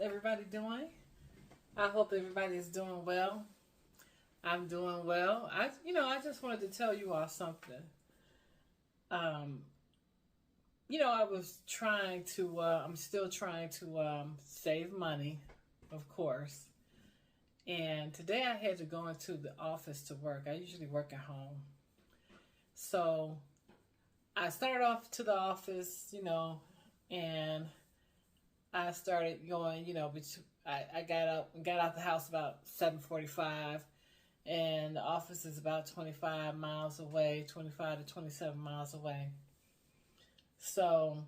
everybody doing? I hope everybody is doing well. I'm doing well. I just wanted to tell you all something. Um, I was trying to. I'm still trying to save money, of course. And today I had to go into the office to work. I usually work at home, so I started off to the office, and I started going, I got out the house about 7:45, and the office is about 25 miles away, 25 to 27 miles away. So,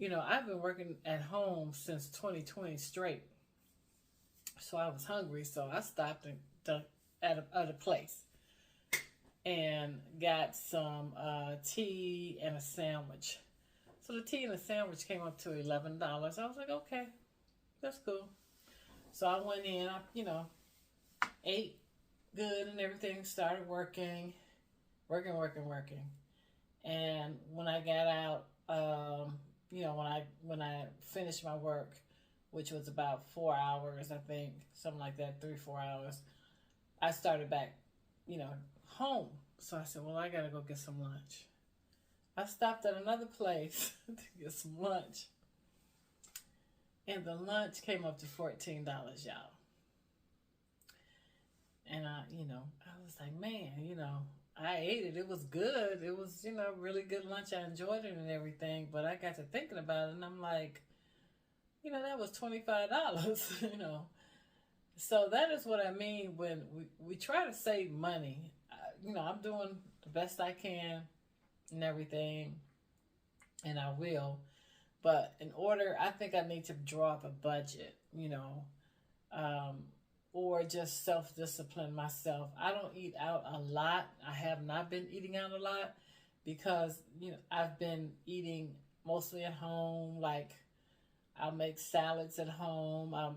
I've been working at home since 2020 straight. So I was hungry, so I stopped at a place and got some tea and a sandwich. So the tea and the sandwich came up to $11. I was like, okay, that's cool. So I went in, ate good and everything, started working. And when I got out, when I finished my work, which was about 4 hours, I think, something like that, 3, 4 hours, I started back, home. So I said, well, I gotta go get some lunch. I stopped at another place to get some lunch. And the lunch came up to $14, y'all. And I was like, man, I ate it. It was good. It was, really good lunch. I enjoyed it and everything. But I got to thinking about it, and I'm like, that was $25, So that is what I mean when we try to save money. I'm doing the best I can and everything, and I will. But I think I need to draw up a budget, or just self-discipline myself. I don't eat out a lot. I have not been eating out a lot because, I've been eating mostly at home. Like, I'll make salads at home. I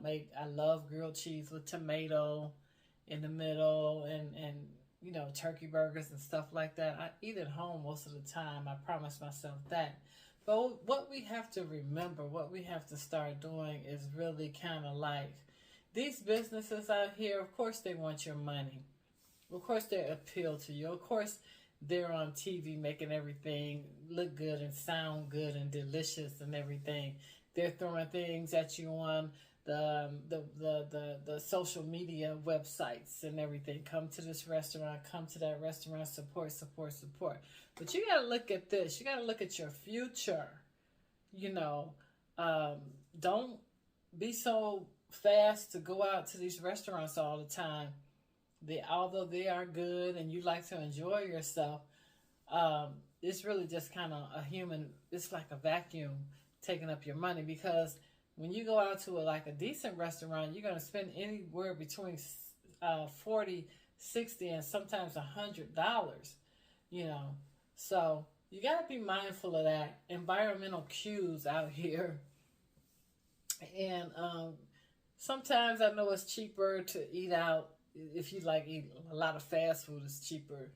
love grilled cheese with tomato in the middle and turkey burgers and stuff like that. I eat at home most of the time. I promise myself that. But what we have to remember, what we have to start doing is really kind of like these businesses out here, of course they want your money. Of course they appeal to you. Of course they're on TV making everything look good and sound good and delicious and everything. They're throwing things at you on the social media websites and everything. Come to this restaurant, come to that restaurant, support. But you got to look at this. You got to look at your future. Don't be so fast to go out to these restaurants all the time. Although they are good and you like to enjoy yourself, it's really just kind of it's like a vacuum taking up your money, because when you go out to a decent restaurant, you're going to spend anywhere between $40, $60, and sometimes $100, So you got to be mindful of that. Environmental cues out here. And sometimes I know it's cheaper to eat out. If you eat a lot of fast food, it's cheaper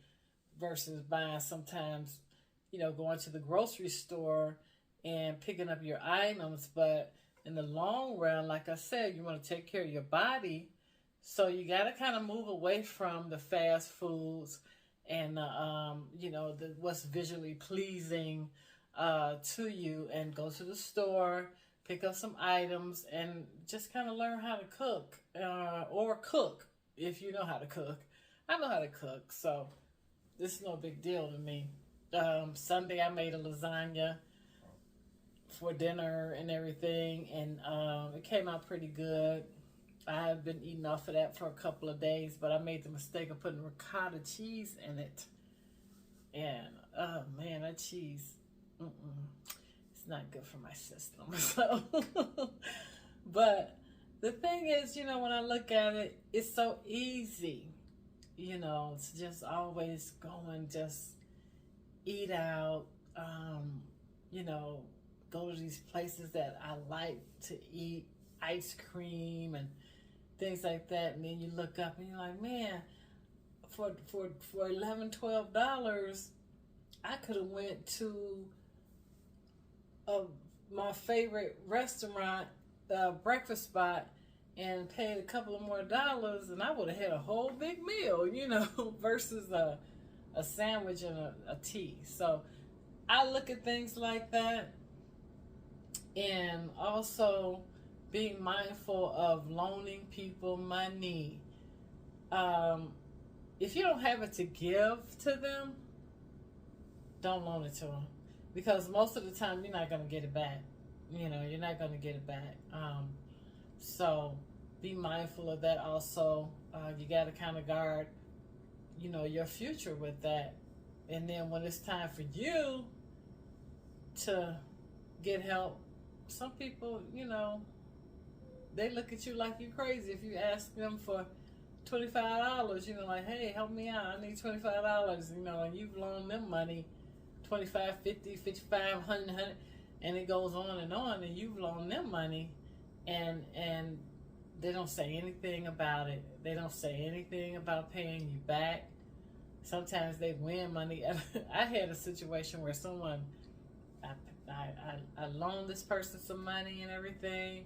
versus buying sometimes, going to the grocery store and picking up your items. But in the long run, like I said, you want to take care of your body. So you got to kind of move away from the fast foods and, what's visually pleasing to you, and go to the store, pick up some items, and just kind of learn how to cook, or cook if you know how to cook. I know how to cook, so this is no big deal to me. Sunday I made a lasagna for dinner and everything, and it came out pretty good. I have been eating off of that for a couple of days, but I made the mistake of putting ricotta cheese in it, and oh man, that cheese, it's not good for my system. So, but the thing is, when I look at it, it's so easy, to just always go and just eat out, go to these places that I like to eat ice cream and things like that. And then you look up and you're like, man, for $11, $12, I could have went to my favorite restaurant breakfast spot and paid a couple of more dollars, and I would have had a whole big meal, versus a sandwich and a tea. So I look at things like that, and also being mindful of loaning people money. If you don't have it to give to them, don't loan it to them, because most of the time you're not going to get it back. You're not going to get it back. So be mindful of that also. You got to kind of guard, your future with that. And then when it's time for you to get help, some people, they look at you like you're crazy if you ask them for $25, like, hey, help me out, I need $25, and you've loaned them money, 25, 50, 55, 100, and it goes on, and you've loaned them money, and they don't say anything about it. They don't say anything about paying you back. Sometimes they win money. I had a situation where someone, I loaned this person some money and everything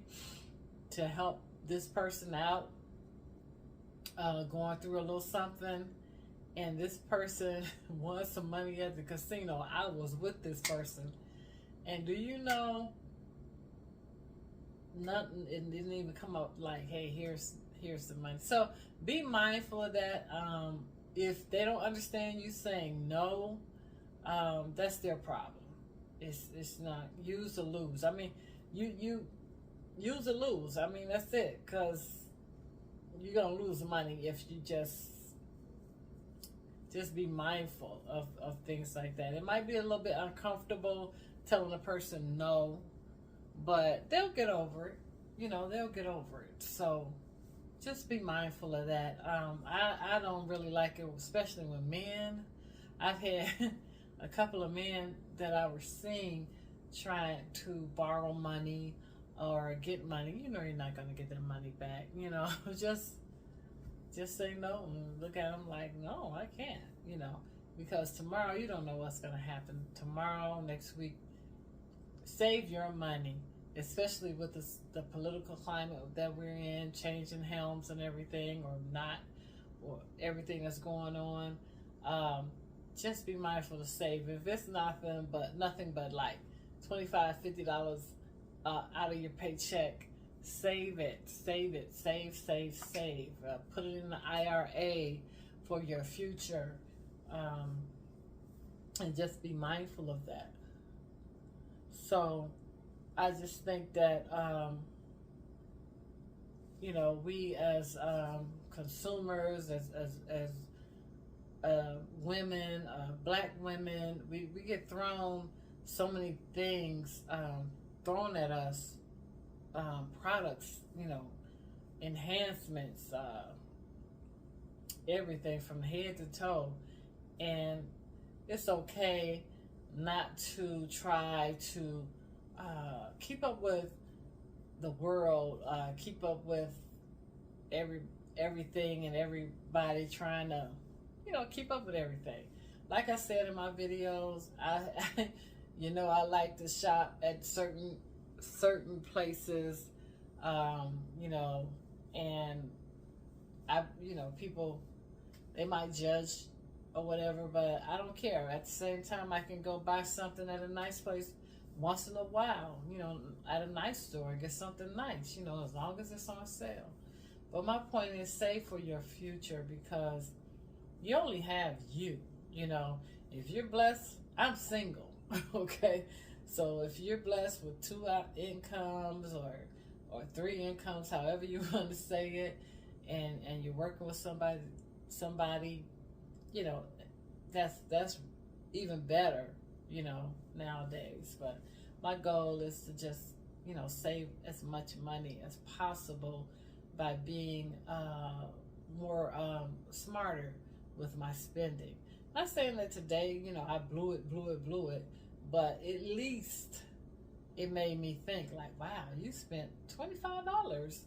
to help this person out, going through a little something, and this person won some money at the casino. I was with this person, and do you know, nothing, it didn't even come up like, hey, here's the money. So be mindful of that. If they don't understand you saying no, that's their problem. It's not use or lose. I mean, you use or lose. I mean, that's it, because you're gonna lose money if you just be mindful of things like that. It might be a little bit uncomfortable telling a person no, but they'll get over it. They'll get over it. So just be mindful of that. I don't really like it, especially with men. I've had a couple of men that I was seeing trying to borrow money or get money. You're not going to get their money back. Just say no and look at them like, no, I can't, because tomorrow you don't know what's going to happen. Tomorrow, next week, save your money, especially with the political climate that we're in, changing helms and everything, or not, or everything that's going on. Just be mindful to save. If it's nothing but like $25, $50 out of your paycheck, save it. Save. Put it in the IRA for your future, and just be mindful of that. So I just think that, we as consumers, as women, black women, we get thrown so many things thrown at us, products, enhancements, everything from head to toe. And it's okay not to try to keep up with the world, keep up with everything and everybody, trying to keep up with everything. Like I said in my videos, I like to shop at certain places, and people, they might judge or whatever, but I don't care. At the same time, I can go buy something at a nice place once in a while, at a nice store, get something nice, as long as it's on sale. But my point is, save for your future, because you only have you. If you're blessed, I'm single, okay? So if you're blessed with 2 incomes or 3 incomes, however you want to say it, and you're working with somebody, that's even better, nowadays. But my goal is to just, save as much money as possible by being more smarter with my spending. Not saying that today, I blew it, but at least it made me think like, wow, you spent $25,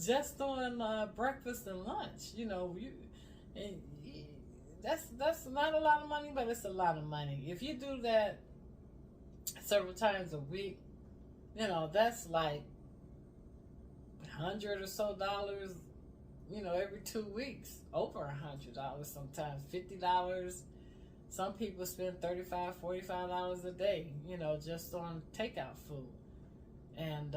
just on breakfast and lunch. That's not a lot of money, but it's a lot of money. If you do that several times a week, That's like $100 or so, every 2 weeks. Over $100 sometimes, $50. Some people spend $35, $45 a day, just on takeout food. And,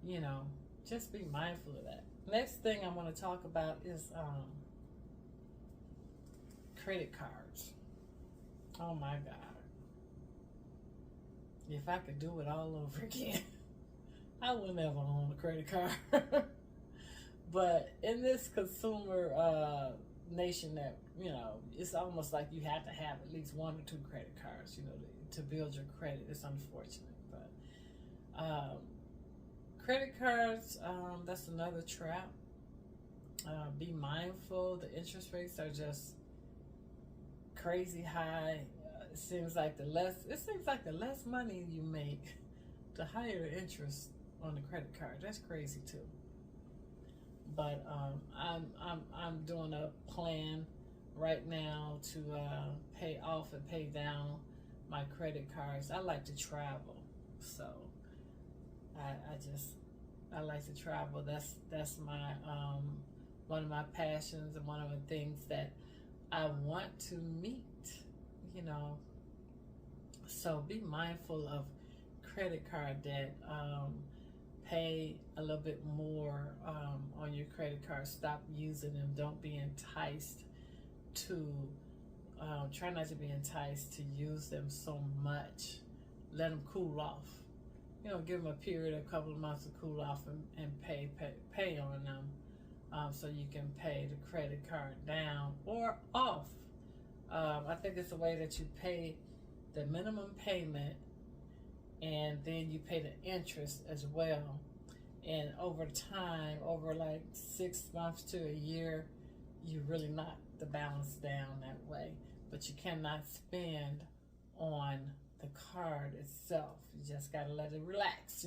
you know, just be mindful of that. Next thing I want to talk about is credit cards. Oh my God. If I could do it all over again, I would never own a credit card. But in this consumer nation that, it's almost like you have to have at least one or two credit cards, to build your credit. It's unfortunate. But credit cards, that's another trap. Be mindful. The interest rates are just crazy high. It seems like the less money you make, the higher the interest on the credit card. That's crazy too. But I'm doing a plan right now to pay off and pay down my credit cards. I like to travel, so I like to travel. That's my one of my passions and one of the things that I want to meet. So be mindful of credit card debt. Pay a little bit more on your credit card. Stop using them. Don't be enticed to try not to be enticed to use them so much. Let them cool off. Give them a period, a couple of months to cool off and pay on them, so you can pay the credit card down or off. I think it's a way that you pay the minimum payment and then you pay the interest as well. And over time, over like 6 months to a year, you really knock the balance down that way. But you cannot spend on the card itself. You just gotta let it relax,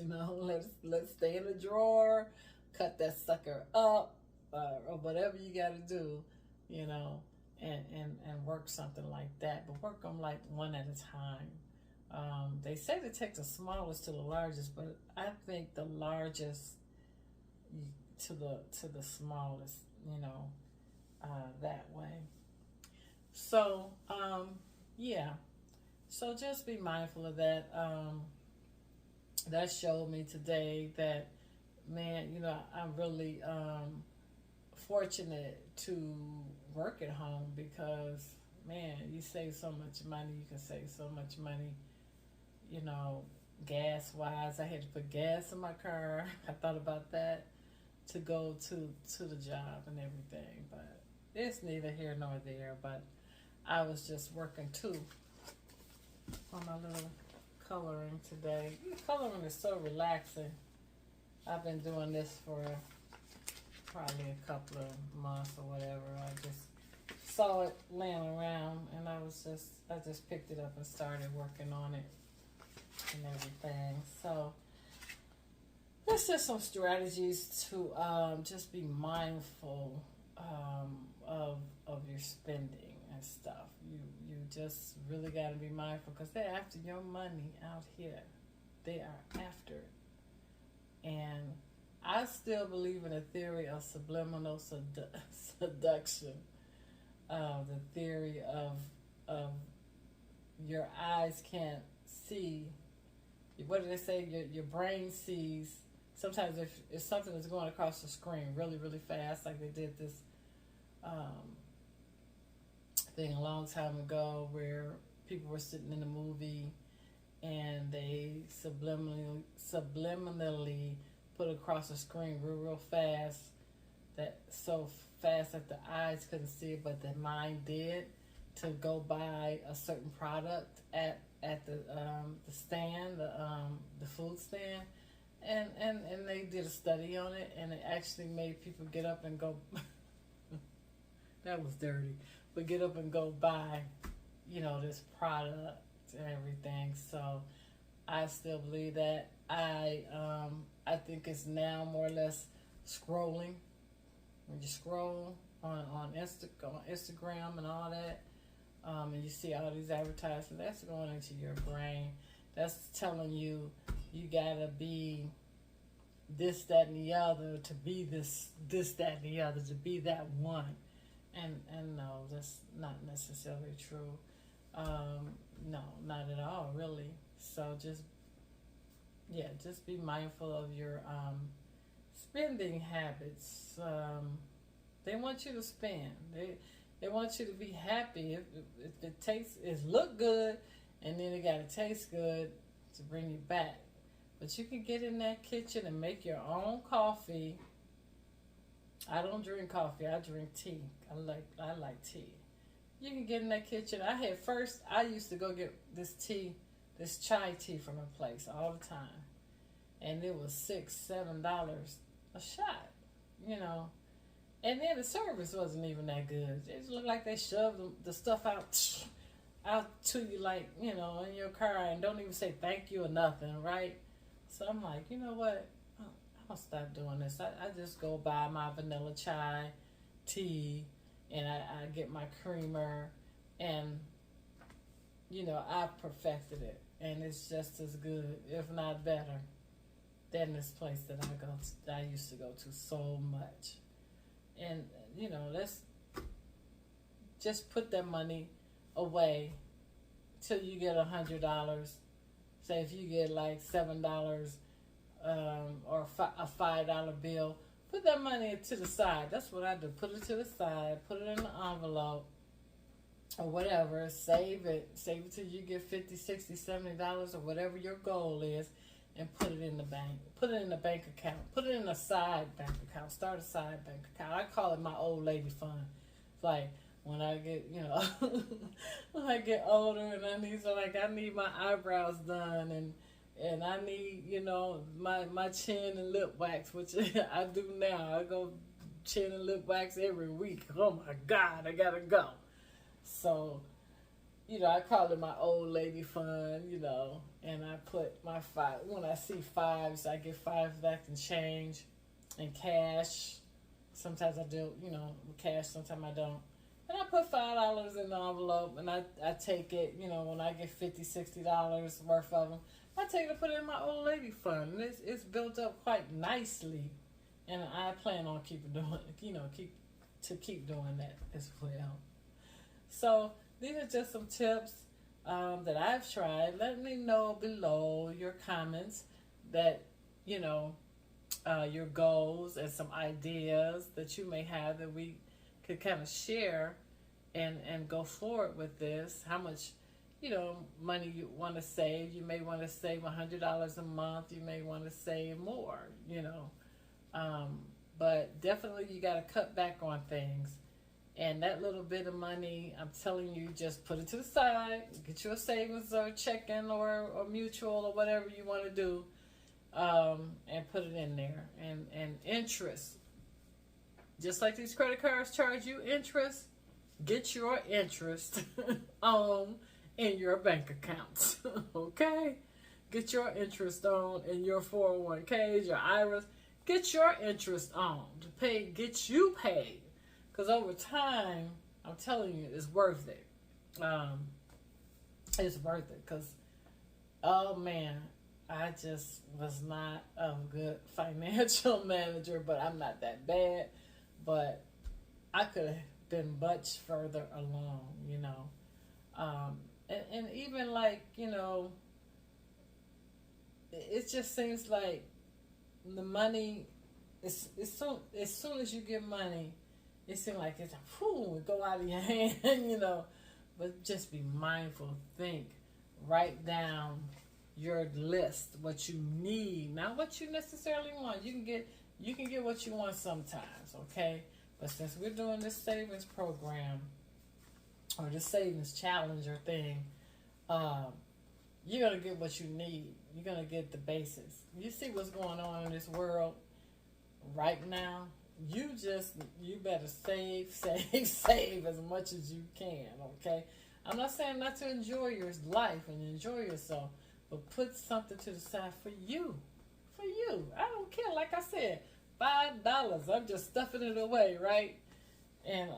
let's stay in the drawer, cut that sucker up, or whatever you gotta do, and work something like that. But work them like one at a time. They say to take the smallest to the largest, but I think the largest to the smallest, that way. So, yeah. So just be mindful of that. That showed me today that, man, I'm really fortunate to work at home because, man, you save so much money. You can save so much money, gas wise. I had to put gas in my car. I thought about that to go to the job and everything, but it's neither here nor there. But I was just working too on my little coloring today. Coloring is so relaxing. I've been doing this for probably a couple of months or whatever. I just saw it laying around and I just picked it up and started working on it and everything. So that's just some strategies to just be mindful of your spending and stuff. You just really got to be mindful because they're after your money out here. They are after it. And I still believe in the theory of subliminal seduction. The theory of your eyes can't see. What do they say? Your brain sees. Sometimes if something is going across the screen really, really fast, like they did this thing a long time ago where people were sitting in a movie and they subliminally put across the screen real fast, that so fast that the eyes couldn't see it, but the mind did, to go buy a certain product at the stand, the food stand, and they did a study on it, and it actually made people get up and go. That was dirty, but get up and go buy, this product and everything. So I still believe that. I think it's now more or less scrolling. When you scroll on Instagram and all that, and you see all these advertisements, that's going into your brain. That's telling you you gotta be this, that, and the other to be this, that, and the other to be that one. And no, that's not necessarily true. No, not at all, really. So just be mindful of your spending habits. They want you to spend. They want you to be happy. If it tastes, it look good, and then it gotta taste good to bring you back. But you can get in that kitchen and make your own coffee. I don't drink coffee. I drink tea. I like tea. You can get in that kitchen. I used to go get this chai tea from a place all the time, and it was $6-7 a shot, you know. And then the service wasn't even that good. It just looked like they shoved the stuff out to you, like, you know, in your car, and don't even say thank you or nothing, right? So I'm like, you know what? I'm gonna stop doing this. I just go buy my vanilla chai tea, and I get my creamer, and you know, I've perfected it, and it's just as good, if not better, than this place that I used to go to so much. And you know, let's just put that money away till you get $100. Say if you get like $7 or a $5 bill, put that money to the side. That's what I do. Put it to the side. Put it in the envelope or whatever. Save it till you get $50, $60, $70 or whatever your goal is, and put it in the bank. Put it in the bank account. Put it in a side bank account. Start a side bank account. I call it my old lady fund. It's like when I get, you know, when I get older and I need my eyebrows done, and I need, you know, my chin and lip wax, which I do now. I go chin and lip wax every week. Oh my God, I gotta go. So, you know, I call it my old lady fund, you know, and I put my when I see fives, I get fives back in change and cash. Sometimes I do, you know, cash, sometimes I don't. And I put $5 in the envelope, and I take it, you know, when I get $50, $60 worth of them, I take it and put it in my old lady fund. And it's built up quite nicely, and I plan on keep doing that as well. So these are just some tips that I've tried. Let me know below your comments that, you know, your goals and some ideas that you may have that we could kind of share and go forward with this. How much, you know, money you want to save. You may want to save $100 a month. You may want to save more, you know. But definitely you got to cut back on things. And that little bit of money, I'm telling you, just put it to the side. Get you a savings or checking or mutual or whatever you want to do, and put it in there. And interest. Just like these credit cards charge you interest, get your interest on in your bank accounts, okay? Get your interest on in your 401ks, your IRAs. Get your interest on to get you paid. Because over time, I'm telling you, it's worth it. It's worth it because, oh man, I just was not a good financial manager, but I'm not that bad. But I could have been much further along, you know. And even like, you know, it just seems like the money, as soon as you get money, it seems like it's it go out of your hand, you know. But just be mindful, think, write down your list, what you need, not what you necessarily want. You can get what you want sometimes, okay? But since we're doing this savings program or this savings challenge or thing, you're going to get what you need. You're going to get the basics. You see what's going on in this world right now? You better save as much as you can, okay? I'm not saying not to enjoy your life and enjoy yourself, but put something to the side for you. For you. I don't care. Like I said, $5. I'm just stuffing it away, right? And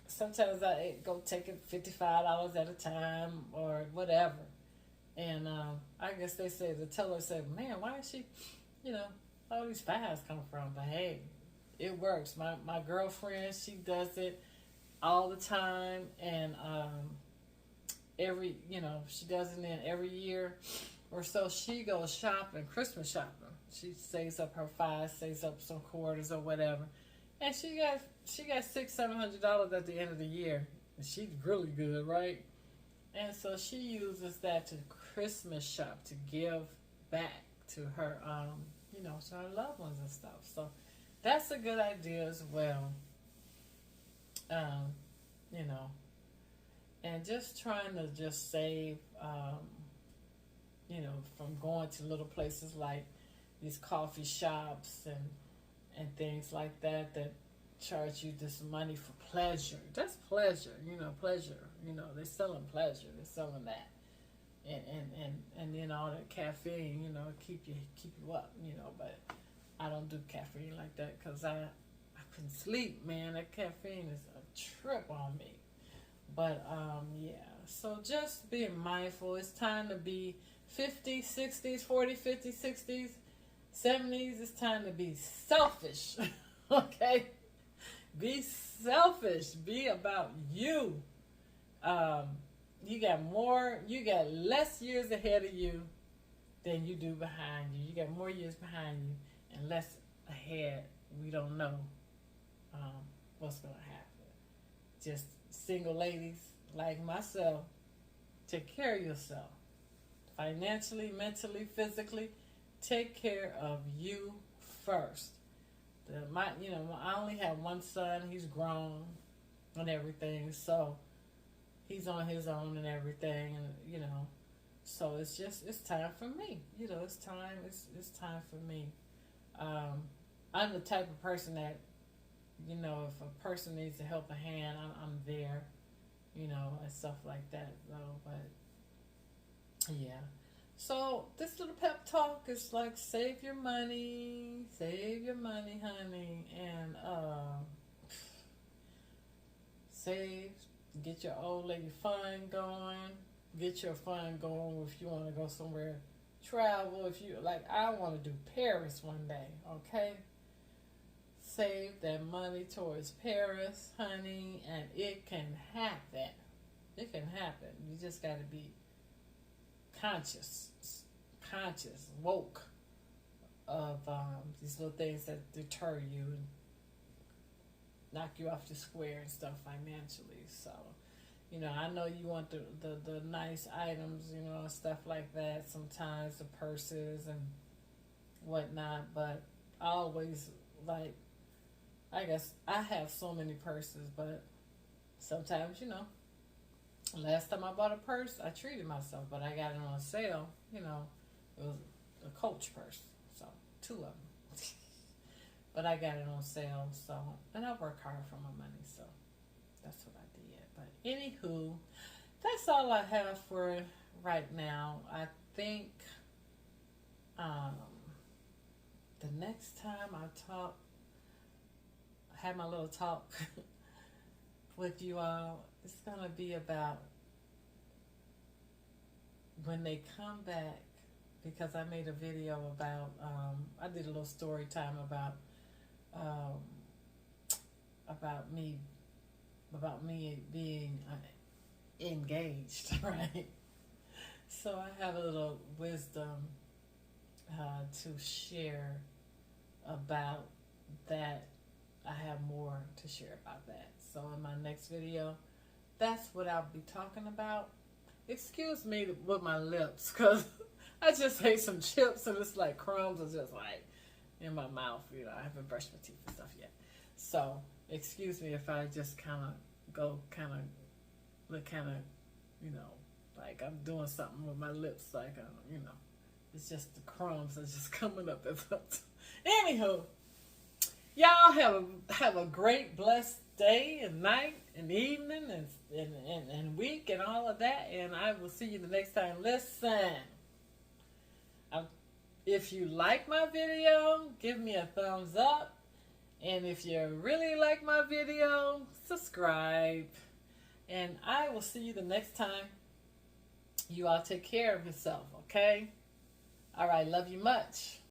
sometimes I go take it $55 at a time or whatever. And I guess they say, the teller said, man, why is she, you know, all these fives come from? But hey, it works. My girlfriend, she does it all the time. And she does it in every year or so. She goes shopping, Christmas shopping. She saves up her fives, saves up some quarters or whatever. And she got $600-700 at the end of the year. And she's really good, right? And so she uses that to Christmas shop, to give back to her, to her loved ones and stuff. So that's a good idea as well. Um, you know, and just trying to just save, from going to little places like these coffee shops and things like that charge you this money for pleasure. That's pleasure, pleasure. They're selling pleasure. They're selling that. And then all that caffeine, keep you up, but I don't do caffeine like that because I couldn't sleep, man. That caffeine is a trip on me. But yeah, so just being mindful. It's time to be 50s, 60s, 40s, 50s, 60s, 70s. It's time to be selfish. Okay? Be selfish. Be about you. You got less years ahead of you than you do behind you. You got more years behind you and less ahead. We don't know what's going to happen. Just single ladies like myself, take care of yourself. Financially, mentally, physically, take care of you first. I only have one son. He's grown and everything, so he's on his own and everything, and so it's time for me. It's time for me. I'm the type of person that, if a person needs a helping hand, I'm there, and stuff like that. So, but yeah. So this little pep talk is like, save your money, honey, and save. Get your old lady fund going. Get your fund going if you want to go somewhere, travel. If you like, I want to do Paris one day. Okay. Save that money towards Paris, honey, and it can happen. It can happen. You just got to be conscious, woke of these little things that deter you and knock you off the square and stuff financially. So, I know you want the nice items, stuff like that. Sometimes the purses and whatnot, but I always I guess I have so many purses, but sometimes, last time I bought a purse, I treated myself, but I got it on sale. It was a Coach purse, so 2 of them. But I got it on sale, so, and I work hard for my money, so that's what I did. But anywho, that's all I have for right now. I think the next time I have my little talk with you all, it's going to be about when they come back, because I made a video about, I did a little story time about me being engaged, right? So I have a little wisdom to share about that. I have more to share about that. So in my next video, that's what I'll be talking about. Excuse me with my lips, because I just ate some chips and it's like crumbs are just like in my mouth. I haven't brushed my teeth and stuff yet. So excuse me if I just look like I'm doing something with my lips, like, it's just the crumbs are just coming up. Anywho, y'all have a great, blessed day and night and evening and week and all of that, and I will see you the next time. Listen, if you like my video, give me a thumbs up, and if you really like my video, subscribe, and I will see you the next time. You all take care of yourself, okay? All right, love you much.